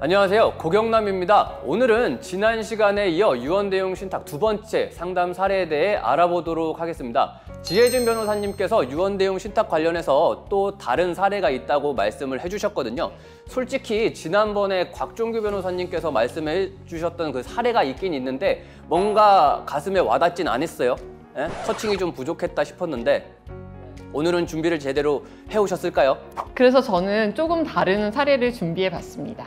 안녕하세요, 고경남입니다. 오늘은 지난 시간에 이어 유언대용 신탁 두 번째 상담 사례에 대해 알아보도록 하겠습니다. 지혜진 변호사님께서 유언대용 신탁 관련해서 또 다른 사례가 있다고 말씀을 해주셨거든요. 솔직히 지난번에 곽종규 변호사님께서 말씀해 주셨던 그 사례가 있긴 있는데 뭔가 가슴에 와닿진 않았어요. 터칭이 좀 부족했다 싶었는데 오늘은 준비를 제대로 해오셨을까요? 그래서 저는 조금 다른 사례를 준비해 봤습니다.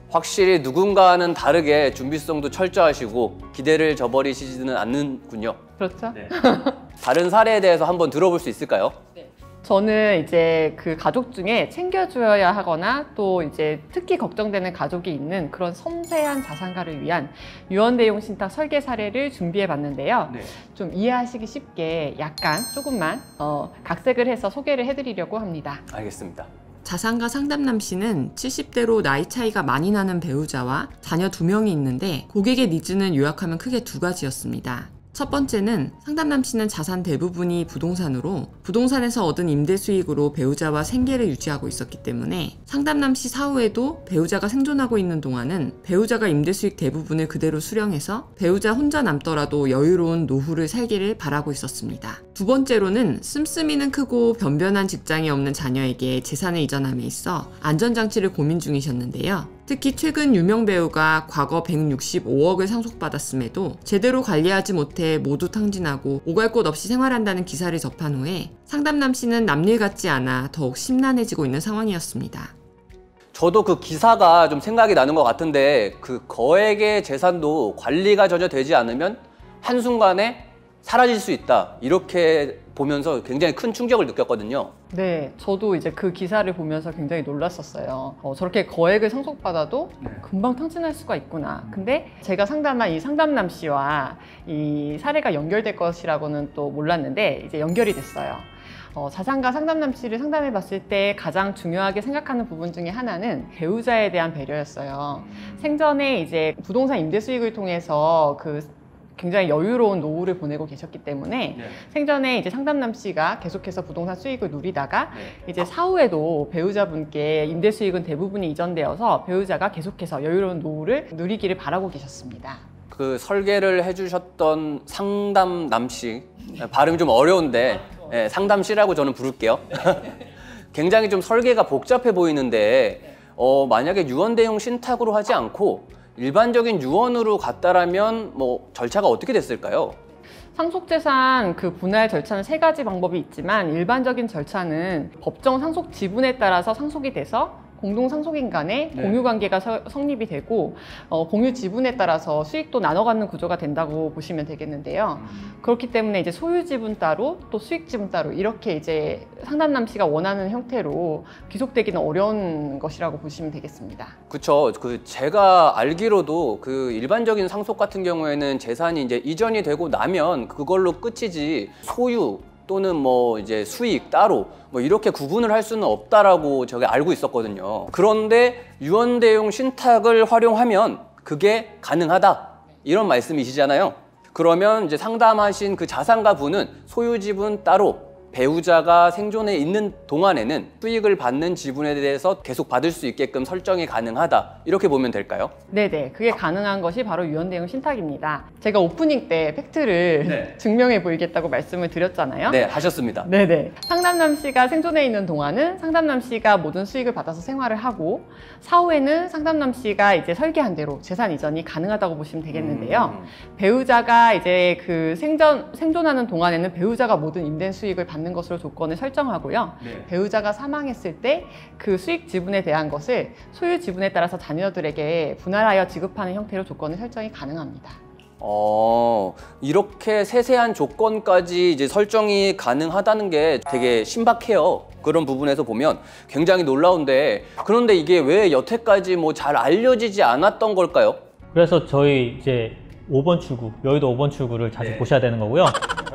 확실히 누군가는 다르게 준비성도 철저하시고 기대를 저버리시지는 않는군요. 그렇죠? 네. 다른 사례에 대해서 한번 들어볼 수 있을까요? 네. 저는 이제 그 가족 중에 챙겨줘야 하거나 또 이제 특히 걱정되는 가족이 있는 그런 섬세한 자산가를 위한 유언대용 신탁 설계 사례를 준비해 봤는데요. 네. 좀 이해하시기 쉽게 약간 조금만 각색을 해서 소개를 해드리려고 합니다. 알겠습니다. 자산가 상담남 씨는 70대로 나이 차이가 많이 나는 배우자와 자녀 2명이 있는데 고객의 니즈는 요약하면 크게 두 가지였습니다. 첫 번째는 상담남 씨는 자산 대부분이 부동산으로 부동산에서 얻은 임대 수익으로 배우자와 생계를 유지하고 있었기 때문에 상담남 씨 사후에도 배우자가 생존하고 있는 동안은 배우자가 임대 수익 대부분을 그대로 수령해서 배우자 혼자 남더라도 여유로운 노후를 살기를 바라고 있었습니다. 두 번째로는 씀씀이는 크고 변변한 직장이 없는 자녀에게 재산을 이전함에 있어 안전장치를 고민 중이셨는데요. 특히 최근 유명 배우가 과거 165억을 상속받았음에도 제대로 관리하지 못해 모두 탕진하고 오갈 곳 없이 생활한다는 기사를 접한 후에 상담남 씨는 남일 같지 않아 더욱 심란해지고 있는 상황이었습니다. 저도 그 기사가 좀 생각이 나는 것 같은데 그 거액의 재산도 관리가 전혀 되지 않으면 한순간에 사라질 수 있다. 이렇게 보면서 굉장히 큰 충격을 느꼈거든요. 네, 저도 이제 그 기사를 보면서 굉장히 놀랐었어요. 저렇게 거액을 상속받아도 금방 탕진할 수가 있구나. 근데 제가 상담한 이 상담남 씨와 이 사례가 연결될 것이라고는 또 몰랐는데 이제 연결이 됐어요. 자산가 상담남 씨를 상담해 봤을 때 가장 중요하게 생각하는 부분 중에 하나는 배우자에 대한 배려였어요. 생전에 이제 부동산 임대 수익을 통해서 굉장히 여유로운 노후를 보내고 계셨기 때문에 생전에 이제 상담남 씨가 계속해서 부동산 수익을 누리다가 이제 사후에도 배우자분께 임대 수익은 대부분이 이전되어서 배우자가 계속해서 여유로운 노후를 누리기를 바라고 계셨습니다. 그 설계를 해주셨던 상담남 씨, 발음이 좀 어려운데 상담씨라고 저는 부를게요. 굉장히 좀 설계가 복잡해 보이는데 만약에 유언대용 신탁으로 하지 않고 일반적인 유언으로 갔다라면 뭐 절차가 어떻게 됐을까요? 상속재산 그 분할 절차는 세 가지 방법이 있지만 일반적인 절차는 법정 상속 지분에 따라서 상속이 돼서 공동 상속인 간의 공유 관계가 성립이 되고 공유 지분에 따라서 수익도 나눠 갖는 구조가 된다고 보시면 되겠는데요. 그렇기 때문에 이제 소유 지분 따로 또 수익 지분 따로 이렇게 이제 상담남 씨가 원하는 형태로 귀속되기는 어려운 것이라고 보시면 되겠습니다. 그렇죠. 제가 알기로도 그 일반적인 상속 같은 경우에는 재산이 이제 이전이 되고 나면 그걸로 끝이지 소유 또는 뭐 이제 수익 따로 뭐 이렇게 구분을 할 수는 없다라고 제가 알고 있었거든요. 그런데 유언대용 신탁을 활용하면 그게 가능하다 이런 말씀이시잖아요. 그러면 이제 상담하신 그 자산가 분은 소유 지분 따로 배우자가 생존해 있는 동안에는 수익을 받는 지분에 대해서 계속 받을 수 있게끔 설정이 가능하다 이렇게 보면 될까요? 네네, 그게 가능한 것이 바로 유언대용 신탁입니다. 제가 오프닝 때 팩트를 증명해 보이겠다고 말씀을 드렸잖아요. 네, 하셨습니다. 네네, 상담남 씨가 생존해 있는 동안은 상담남 씨가 모든 수익을 받아서 생활을 하고 사후에는 상담남 씨가 이제 설계한 대로 재산 이전이 가능하다고 보시면 되겠는데요. 배우자가 이제 그 생존하는 동안에는 배우자가 모든 임대 수익을 받는 것으로 조건을 설정하고요. 배우자가 사망했을 때 그 수익 지분에 대한 것을 소유 지분에 따라서 자녀들에게 분할하여 지급하는 형태로 조건을 설정이 가능합니다. 이렇게 세세한 조건까지 이제 설정이 가능하다는 게 되게 신박해요. 그런 부분에서 보면 굉장히 놀라운데 그런데 이게 왜 여태까지 뭐 잘 알려지지 않았던 걸까요? 그래서 저희 이제 5번 출구, 여의도 5번 출구를 자주 보셔야 되는 거고요.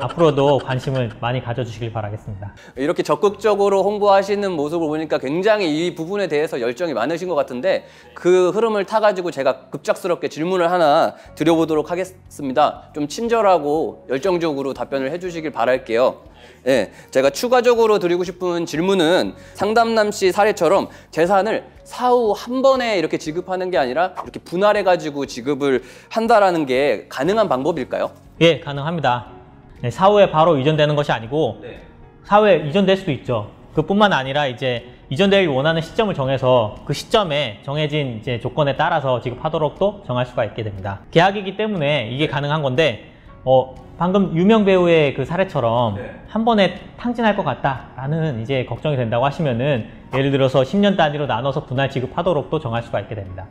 앞으로도 관심을 많이 가져주시길 바라겠습니다. 이렇게 적극적으로 홍보하시는 모습을 보니까 굉장히 이 부분에 대해서 열정이 많으신 것 같은데 그 흐름을 타가지고 제가 급작스럽게 질문을 하나 드려보도록 하겠습니다. 좀 친절하고 열정적으로 답변을 해주시길 바랄게요. 네, 제가 추가적으로 드리고 싶은 질문은 상담남 씨 사례처럼 재산을 사후 한 번에 이렇게 지급하는 게 아니라 이렇게 분할해가지고 지급을 한다라는 게 가능한 방법일까요? 예, 가능합니다. 네, 사후에 바로 이전되는 것이 아니고 사후에 이전될 수도 있죠. 그뿐만 아니라 이제 이전되길 원하는 시점을 정해서 그 시점에 정해진 이제 조건에 따라서 지급하도록도 정할 수가 있게 됩니다. 계약이기 때문에 이게 가능한 건데 방금 유명 배우의 그 사례처럼 한 번에 탕진할 것 같다라는 이제 걱정이 된다고 하시면은 예를 들어서 10년 단위로 나눠서 분할 지급하도록도 정할 수가 있게 됩니다.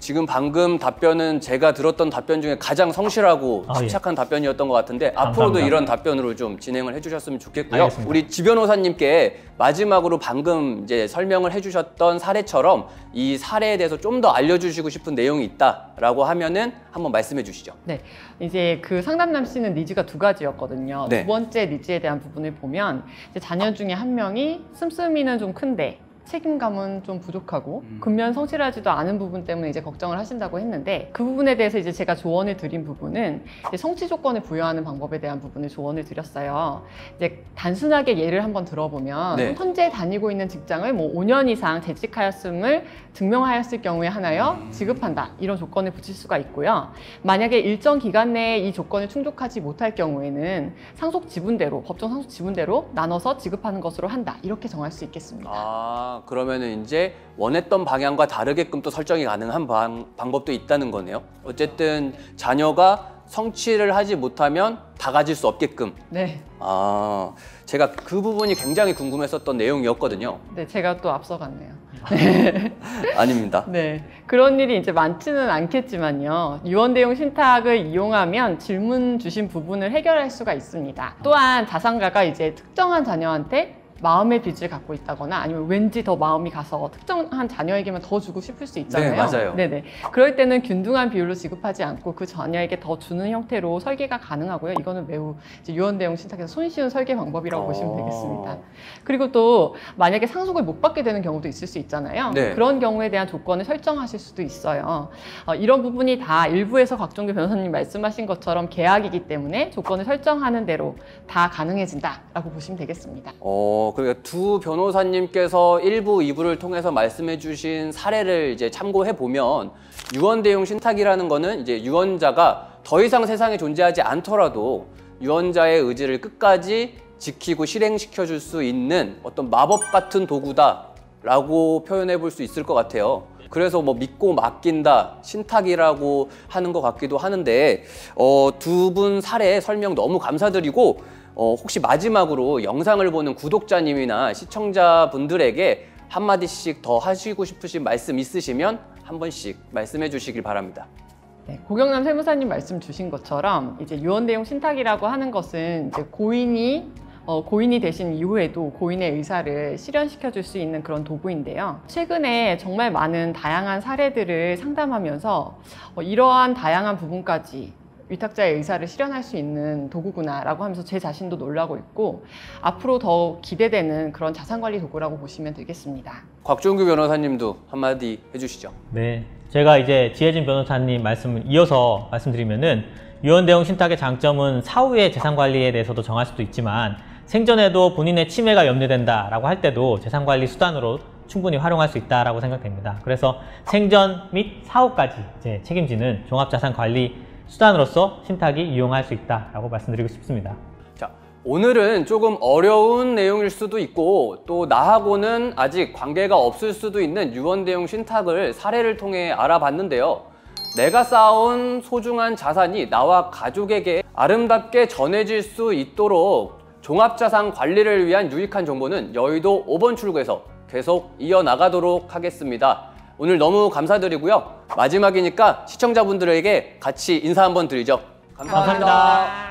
지금 방금 답변은 제가 들었던 답변 중에 가장 성실하고 침착한 답변이었던 것 같은데 감사합니다. 앞으로도 이런 답변으로 좀 진행을 해주셨으면 좋겠고요. 알겠습니다. 우리 지 변호사님께 마지막으로 방금 이제 설명을 해주셨던 사례처럼 이 사례에 대해서 좀 더 알려주시고 싶은 내용이 있다라고 하면은 한번 말씀해 주시죠. 네, 이제 그 상담남 씨는 니즈가 두 가지였거든요. 네. 두 번째 니즈에 대한 부분을 보면 이제 자녀 중에 한 명이 씀씀이는 좀 큰데 책임감은 좀 부족하고 근면 성실하지도 않은 부분 때문에 이제 걱정을 하신다고 했는데 그 부분에 대해서 이제 제가 조언을 드린 부분은 이제 성취 조건을 부여하는 방법에 대한 부분을 조언을 드렸어요. 이제 단순하게 예를 한번 들어보면 네. 현재 다니고 있는 직장을 뭐 5년 이상 재직하였음을 증명하였을 경우에 하나여 지급한다 이런 조건을 붙일 수가 있고요. 만약에 일정 기간 내에 이 조건을 충족하지 못할 경우에는 상속 지분대로 법정 상속 지분대로 나눠서 지급하는 것으로 한다 이렇게 정할 수 있겠습니다. 그러면은 이제 원했던 방향과 다르게끔 또 설정이 가능한 방법도 있다는 거네요. 어쨌든 자녀가 성취를 하지 못하면 다 가질 수 없게끔. 네. 제가 그 부분이 굉장히 궁금했었던 내용이었거든요. 네, 제가 또 앞서갔네요. 아닙니다. 네, 그런 일이 이제 많지는 않겠지만요. 유언대용 신탁을 이용하면 질문 주신 부분을 해결할 수가 있습니다. 또한 자산가가 이제 특정한 자녀한테 마음의 빚을 갖고 있다거나 아니면 왠지 더 마음이 가서 특정한 자녀에게만 더 주고 싶을 수 있잖아요. 네, 맞아요. 네네. 그럴 때는 균등한 비율로 지급하지 않고 그 자녀에게 더 주는 형태로 설계가 가능하고요. 이거는 매우 이제 유언대용 신탁에서 손쉬운 설계 방법이라고 보시면 되겠습니다. 그리고 또 만약에 상속을 못 받게 되는 경우도 있을 수 있잖아요. 네. 그런 경우에 대한 조건을 설정하실 수도 있어요. 이런 부분이 다 일부에서 곽종규 변호사님 말씀하신 것처럼 계약이기 때문에 조건을 설정하는 대로 다 가능해진다라고 보시면 되겠습니다. 그러니까 두 변호사님께서 1부, 2부를 통해서 말씀해 주신 사례를 이제 참고해 보면 유언대용 신탁이라는 거는 이제 유언자가 더 이상 세상에 존재하지 않더라도 유언자의 의지를 끝까지 지키고 실행시켜 줄 수 있는 어떤 마법 같은 도구다라고 표현해 볼 수 있을 것 같아요. 그래서 뭐 믿고 맡긴다, 신탁이라고 하는 것 같기도 하는데 두 분 사례 설명 너무 감사드리고 혹시 마지막으로 영상을 보는 구독자님이나 시청자분들에게 한마디씩 더 하시고 싶으신 말씀 있으시면 한 번씩 말씀해 주시길 바랍니다. 네, 고경남 세무사님 말씀 주신 것처럼 이제 유언대용 신탁이라고 하는 것은 이제 고인이 되신 이후에도 고인의 의사를 실현시켜 줄 수 있는 그런 도구인데요. 최근에 정말 많은 다양한 사례들을 상담하면서 이러한 다양한 부분까지 위탁자의 의사를 실현할 수 있는 도구구나라고 하면서 제 자신도 놀라고 있고 앞으로 더 기대되는 그런 자산관리 도구라고 보시면 되겠습니다. 곽종규 변호사님도 한마디 해주시죠. 네, 제가 이제 지혜진 변호사님 말씀을 이어서 말씀드리면은 유언대용 신탁의 장점은 사후의 재산관리에 대해서도 정할 수도 있지만 생전에도 본인의 치매가 염려된다라고 할 때도 재산관리 수단으로 충분히 활용할 수 있다라고 생각됩니다. 그래서 생전 및 사후까지 이제 책임지는 종합자산관리 수단으로서 신탁이 이용할 수 있다라고 말씀드리고 싶습니다. 자, 오늘은 조금 어려운 내용일 수도 있고 또 나하고는 아직 관계가 없을 수도 있는 유언대용 신탁을 사례를 통해 알아봤는데요. 내가 쌓아온 소중한 자산이 나와 가족에게 아름답게 전해질 수 있도록 종합자산 관리를 위한 유익한 정보는 여의도 5번 출구에서 계속 이어나가도록 하겠습니다. 오늘 너무 감사드리고요. 마지막이니까 시청자분들에게 같이 인사 한번 드리죠. 감사합니다.